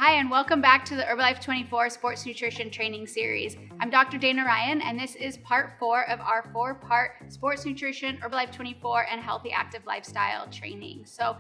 Hi, and welcome back to the Herbalife 24 Sports Nutrition Training Series. I'm Dr. Dana Ryan, and this is part 4 of our 4-part Sports Nutrition, Herbalife 24, and Healthy Active Lifestyle training. So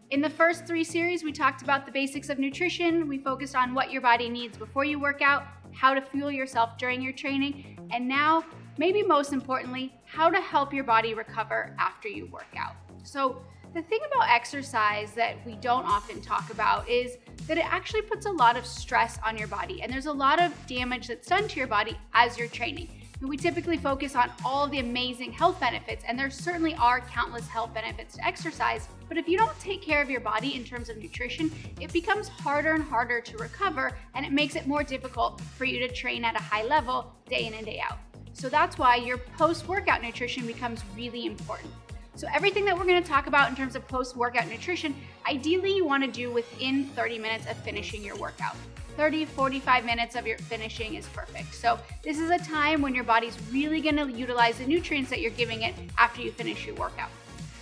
in the first 3 series, we talked about the basics of nutrition. We focused on what your body needs before you work out, how to fuel yourself during your training, and now, maybe most importantly, how to help your body recover after you work out. So the thing about exercise that we don't often talk about is that it actually puts a lot of stress on your body, and there's a lot of damage that's done to your body as you're training. And we typically focus on all the amazing health benefits, and there certainly are countless health benefits to exercise, but if you don't take care of your body in terms of nutrition, it becomes harder and harder to recover, and it makes it more difficult for you to train at a high level day in and day out. So that's why your post-workout nutrition becomes really important. So everything that we're going to talk about in terms of post-workout nutrition, ideally you want to do within 30 minutes of finishing your workout. 30, 45 minutes of your finishing is perfect. So this is a time when your body's really going to utilize the nutrients that you're giving it after you finish your workout.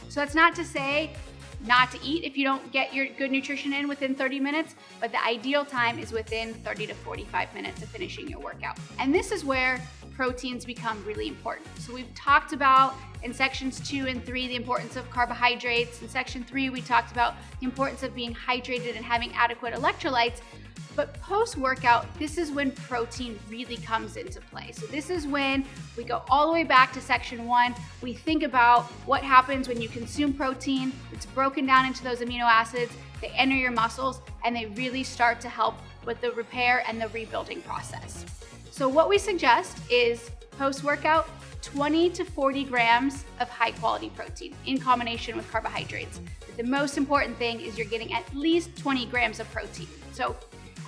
So that's not to say not to eat if you don't get your good nutrition in within 30 minutes, but the ideal time is within 30 to 45 minutes of finishing your workout. And this is where proteins become really important. So we've talked about in sections 2 and 3 the importance of carbohydrates. In section 3 we talked about the importance of being hydrated and having adequate electrolytes. But post-workout, this is when protein really comes into play. So this is when we go all the way back to section 1. We think about what happens when you consume protein. It's broken down into those amino acids. They enter your muscles, and they really start to help with the repair and the rebuilding process. So what we suggest is post-workout, 20 to 40 grams of high-quality protein in combination with carbohydrates. But the most important thing is you're getting at least 20 grams of protein. So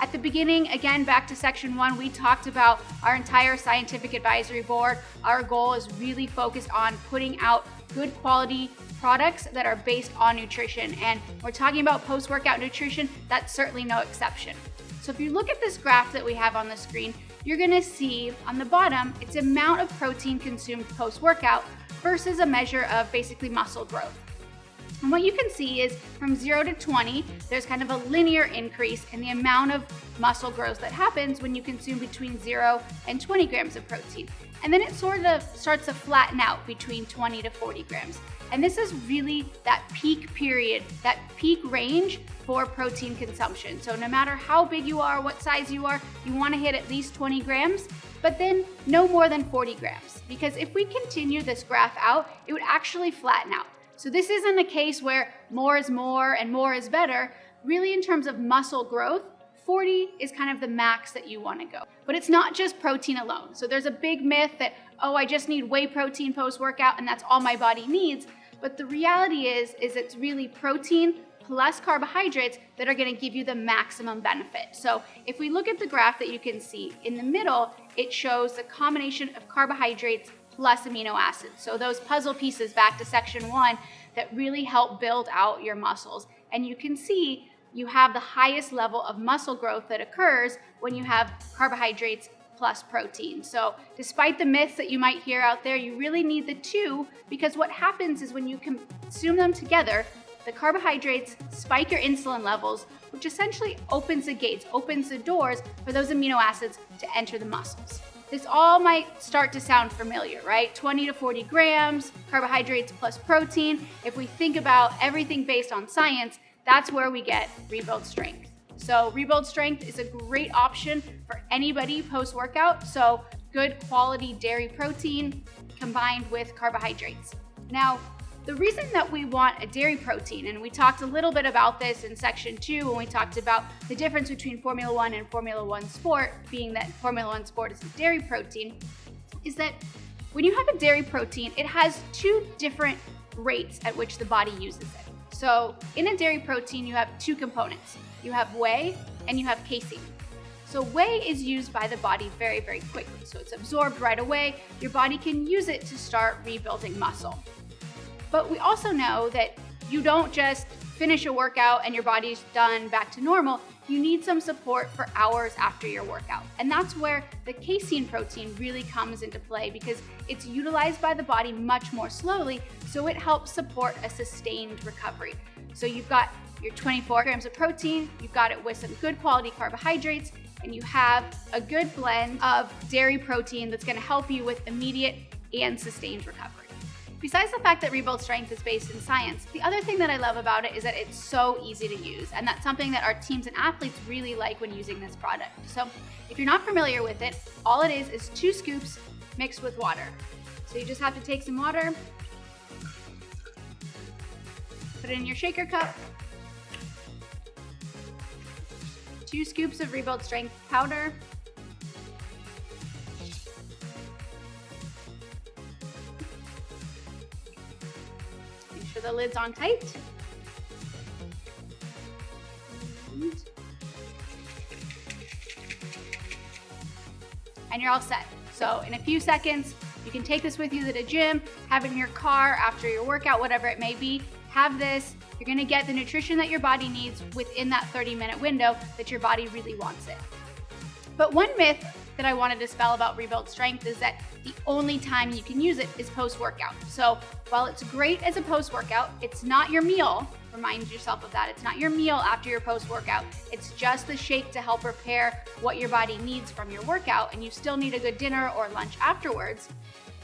at the beginning, again, back to section 1, we talked about our entire scientific advisory board. Our goal is really focused on putting out good quality products that are based on nutrition. And we're talking about post-workout nutrition, that's certainly no exception. So if you look at this graph that we have on the screen, you're gonna see on the bottom, it's amount of protein consumed post-workout versus a measure of basically muscle growth. And what you can see is from 0 to 20, there's kind of a linear increase in the amount of muscle growth that happens when you consume between 0 and 20 grams of protein. And then it sort of starts to flatten out between 20 to 40 grams. And this is really that peak period, that peak range for protein consumption. So no matter how big you are, what size you are, you want to hit at least 20 grams, but then no more than 40 grams. Because if we continue this graph out, it would actually flatten out. So this isn't a case where more is more and more is better. Really, in terms of muscle growth, 40 is kind of the max that you want to go. But it's not just protein alone. So there's a big myth that, oh, I just need whey protein post-workout and that's all my body needs. But the reality is it's really protein plus carbohydrates that are going to give you the maximum benefit. So if we look at the graph that you can see, in the middle, it shows the combination of carbohydrates plus amino acids. So those puzzle pieces back to section 1 that really help build out your muscles. And you can see you have the highest level of muscle growth that occurs when you have carbohydrates plus protein. So despite the myths that you might hear out there, you really need the two, because what happens is when you consume them together, the carbohydrates spike your insulin levels, which essentially opens the gates, opens the doors for those amino acids to enter the muscles. This all might start to sound familiar, right? 20 to 40 grams, carbohydrates plus protein. If we think about everything based on science, that's where we get rebuild strength. So rebuild strength is a great option for anybody post-workout. So good quality dairy protein combined with carbohydrates. Now, the reason that we want a dairy protein, and we talked a little bit about this in section 2 when we talked about the difference between Formula 1 and Formula 1 Sport, being that Formula 1 Sport is a dairy protein, is that when you have a dairy protein, it has 2 different rates at which the body uses it. So in a dairy protein, you have 2 components. You have whey and you have casein. So whey is used by the body very, very quickly. So it's absorbed right away. Your body can use it to start rebuilding muscle. But we also know that you don't just finish a workout and your body's done back to normal. you need some support for hours after your workout. And that's where the casein protein really comes into play because it's utilized by the body much more slowly, so it helps support a sustained recovery. So you've got your 24 grams of protein, you've got it with some good quality carbohydrates, and you have a good blend of dairy protein that's gonna help you with immediate and sustained recovery. Besides the fact that Rebuild Strength is based in science, the other thing that I love about it is that it's so easy to use, and that's something that our teams and athletes really like when using this product. So if you're not familiar with it, all it is 2 scoops mixed with water. So you just have to take some water, put it in your shaker cup, 2 scoops of Rebuild Strength powder, make sure the lid's on tight, and you're all set. So in a few seconds, you can take this with you to the gym, have it in your car after your workout, whatever it may be. Have this. You're gonna get the nutrition that your body needs within that 30-minute window that your body really wants it. But one myth that I want to dispel about Rebuild Strength is that the only time you can use it is post-workout. So while it's great as a post-workout, it's not your meal. Remind yourself of that. It's not your meal after your post-workout. It's just the shake to help repair what your body needs from your workout, and you still need a good dinner or lunch afterwards.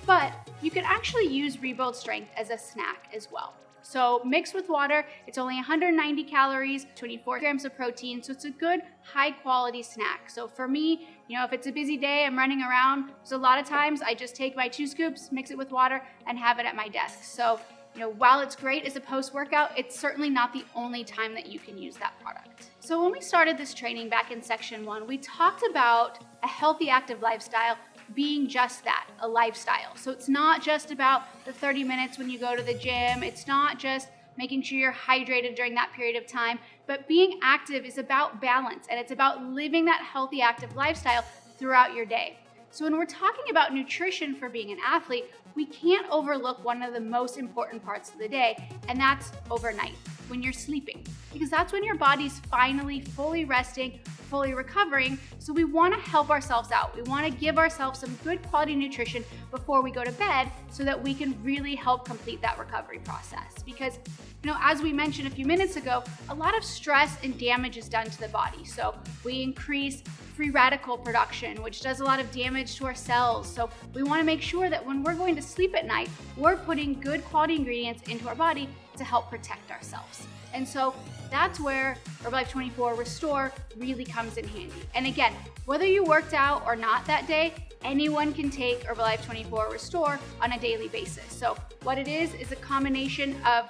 But you can actually use Rebuild Strength as a snack as well. So mixed with water, it's only 190 calories, 24 grams of protein, so it's a good high quality snack. So for me, if it's a busy day, I'm running around, so a lot of times I just take my 2 scoops, mix it with water, and have it at my desk. So while it's great as a post-workout, it's certainly not the only time that you can use that product. So when we started this training back in section 1, we talked about a healthy active lifestyle being just that, a lifestyle. So it's not just about the 30 minutes when you go to the gym. It's not just making sure you're hydrated during that period of time, but being active is about balance, and it's about living that healthy active lifestyle throughout your day. So when we're talking about nutrition for being an athlete, we can't overlook one of the most important parts of the day, and that's overnight, when you're sleeping, because that's when your body's finally fully resting, fully recovering. So we want to help ourselves out. We want to give ourselves some good quality nutrition before we go to bed so that we can really help complete that recovery process. Because, as we mentioned a few minutes ago, a lot of stress and damage is done to the body. So we increase free radical production, which does a lot of damage to our cells. So we want to make sure that when we're going to sleep at night, we're putting good quality ingredients into our body to help protect ourselves. And so that's where Herbalife 24 Restore really comes in handy. And again, whether you worked out or not that day, anyone can take Herbalife 24 Restore on a daily basis. So what it is a combination of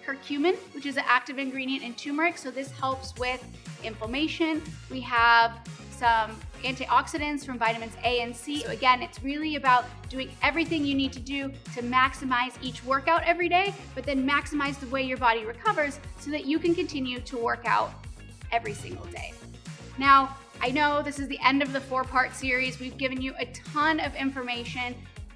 curcumin, which is an active ingredient in turmeric. So this helps with inflammation. We have some antioxidants from vitamins A and C. So again, it's really about doing everything you need to do to maximize each workout every day, but then maximize the way your body recovers so that you can continue to work out every single day. Now, I know this is the end of the 4-part series. We've given you a ton of information,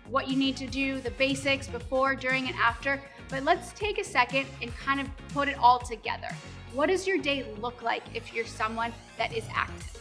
what you need to do, the basics before, during, and after, but let's take a second and kind of put it all together. What does your day look like if you're someone that is active?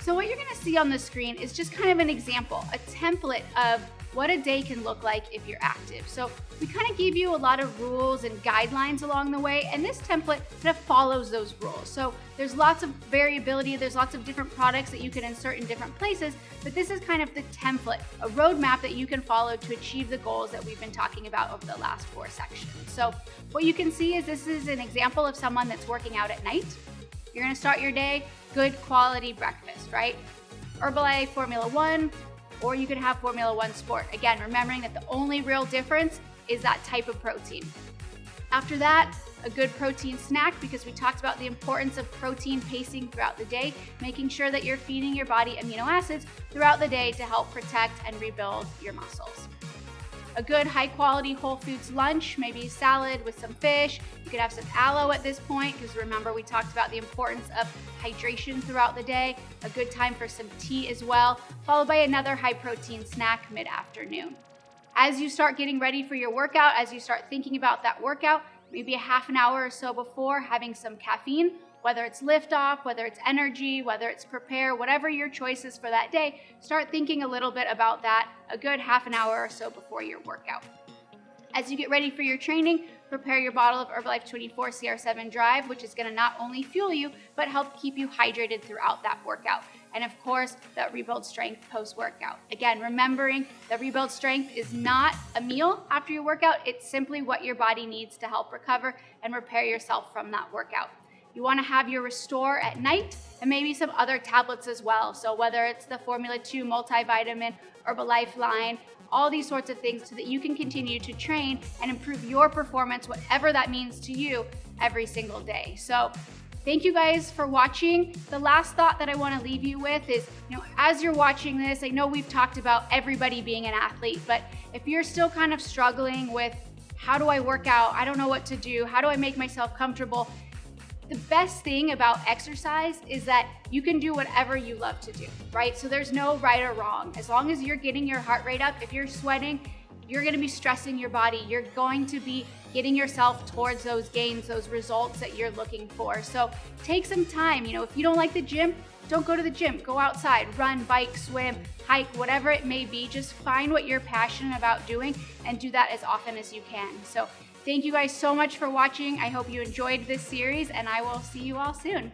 So what you're gonna see on the screen is just kind of an example, a template of what a day can look like if you're active. So we kind of give you a lot of rules and guidelines along the way, and this template kind of follows those rules. So there's lots of variability, there's lots of different products that you can insert in different places, but this is kind of the template, a roadmap that you can follow to achieve the goals that we've been talking about over the last 4 sections. So what you can see is this is an example of someone that's working out at night. You're gonna start your day, good quality breakfast, right? Herbalife Formula 1, or you can have Formula 1 Sport. Again, remembering that the only real difference is that type of protein. After that, a good protein snack, because we talked about the importance of protein pacing throughout the day, making sure that you're feeding your body amino acids throughout the day to help protect and rebuild your muscles. A good high quality whole foods lunch, maybe salad with some fish. You could have some aloe at this point, because remember we talked about the importance of hydration throughout the day. A good time for some tea as well, followed by another high protein snack mid-afternoon. As you start getting ready for your workout, as you start thinking about that workout, maybe a half an hour or so before, having some caffeine whether it's lift off, whether it's energy, whether it's prepare, whatever your choice is for that day, start thinking a little bit about that a good half an hour or so before your workout. As you get ready for your training, prepare your bottle of Herbalife 24 CR7 Drive, which is going to not only fuel you, but help keep you hydrated throughout that workout. And of course, that Rebuild Strength post-workout. Again, remembering that Rebuild Strength is not a meal after your workout. It's simply what your body needs to help recover and repair yourself from that workout. You want to have your Restore at night and maybe some other tablets as well. So whether it's the Formula 2 multivitamin, Herbalife line, all these sorts of things so that you can continue to train and improve your performance, whatever that means to you, every single day. So thank you guys for watching. The last thought that I want to leave you with is, as you're watching this, I know we've talked about everybody being an athlete, but if you're still kind of struggling with how do I work out? I don't know what to do. How do I make myself comfortable? The best thing about exercise is that you can do whatever you love to do, right? So there's no right or wrong. As long as you're getting your heart rate up, if you're sweating, you're going to be stressing your body. You're going to be getting yourself towards those gains, those results that you're looking for. So take some time. If you don't like the gym, don't go to the gym. Go outside, run, bike, swim, hike, whatever it may be. Just find what you're passionate about doing and do that as often as you can. So thank you guys so much for watching. I hope you enjoyed this series, and I will see you all soon.